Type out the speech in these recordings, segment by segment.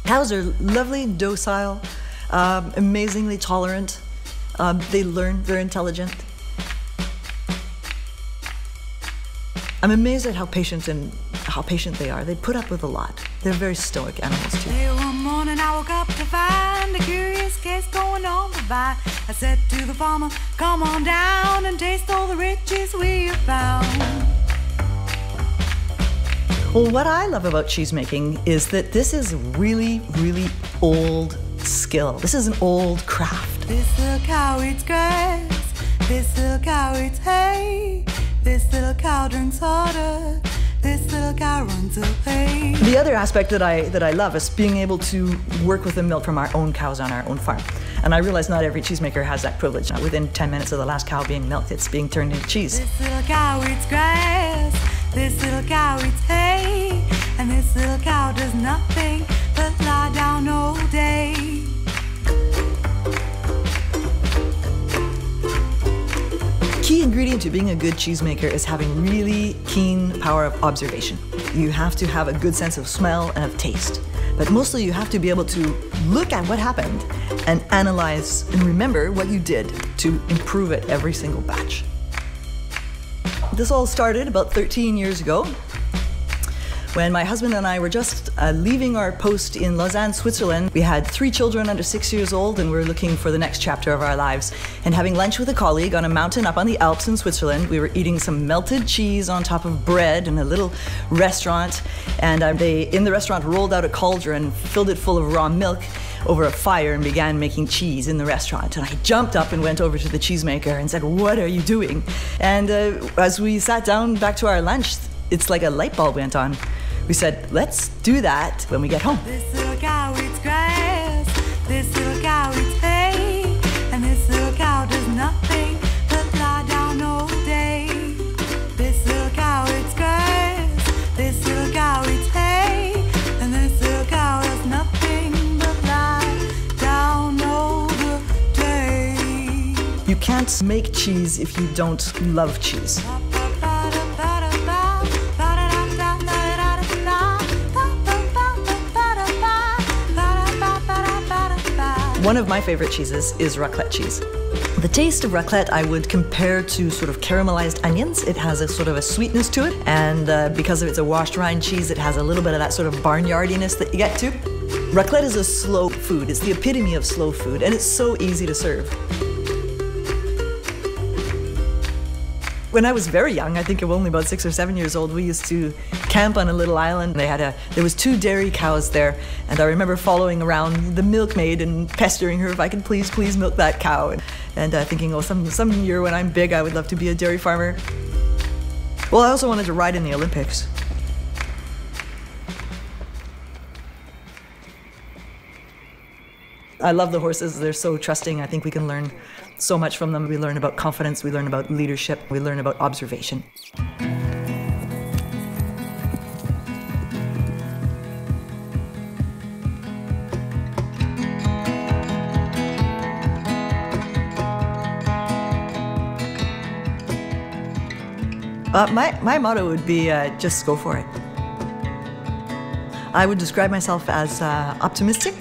Cows are lovely, docile, amazingly tolerant. They learn, they're intelligent. I'm amazed at how patient they are. They put up with a lot. They're very stoic animals too. One morning I woke up to find a curious case going on by. I said to the farmer, come on down and taste all the riches we have found. Well, what I love about cheesemaking is that this is really, really old skill. This is an old craft. This little cow eats grass. This little cow eats hay. This little cow drinks water. This little cow runs away. The other aspect that I love is being able to work with the milk from our own cows on our own farm. And I realize not every cheesemaker has that privilege. Now, within 10 minutes of the last cow being milked, it's being turned into cheese. This little cow eats grass. This little cow eats hay. And this little cow does nothing but lie down all day. Key ingredient to being a good cheesemaker is having really keen power of observation. You have to have a good sense of smell and of taste. But mostly you have to be able to look at what happened and analyze and remember what you did to improve it every single batch. This all started about 13 years ago when my husband and I were just leaving our post in Lausanne, Switzerland. We had 3 children under 6 years old and we were looking for the next chapter of our lives. And having lunch with a colleague on a mountain up on the Alps in Switzerland, we were eating some melted cheese on top of bread in a little restaurant. And they, in the restaurant, rolled out a cauldron, filled it full of raw milk over a fire and began making cheese in the restaurant. And I jumped up and went over to the cheesemaker and said, "What are you doing?" And as we sat down back to our lunch, it's like a light bulb went on. We said, let's do that when we get home. This little cow eats grass. This little cow eats hay. And this little cow does nothing but lie down all day. This little cow eats grass. This little cow eats hay. And this little cow does nothing but lie down all the day. You can't make cheese if you don't love cheese. One of my favorite cheeses is raclette cheese. The taste of raclette I would compare to sort of caramelized onions. It has a sort of a sweetness to it, and because it's a washed rind cheese, it has a little bit of that sort of barnyardiness that you get to. Raclette is a slow food. It's the epitome of slow food, and it's so easy to serve. When I was very young, I think I'm only about 6 or 7 years old, we used to camp on a little island. There was 2 dairy cows there, and I remember following around the milkmaid and pestering her if I could please milk that cow. And thinking, oh, some year when I'm big, I would love to be a dairy farmer. Well, I also wanted to ride in the Olympics. I love the horses. They're so trusting. I think we can learn so much from them. We learn about confidence, we learn about leadership, we learn about observation. My motto would be just go for it. I would describe myself as optimistic.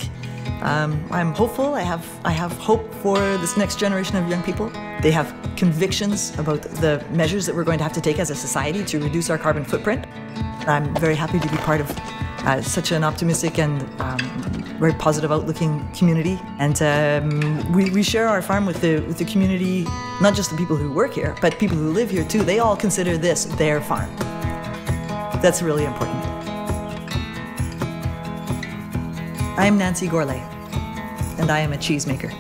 I'm hopeful. I have hope for this next generation of young people. They have convictions about the measures that we're going to have to take as a society to reduce our carbon footprint. I'm very happy to be part of such an optimistic and very positive outlooking community. And we share our farm with the community, not just the people who work here, but people who live here too. They all consider this their farm. That's really important. I'm Nancy Gourlay, and I am a cheesemaker.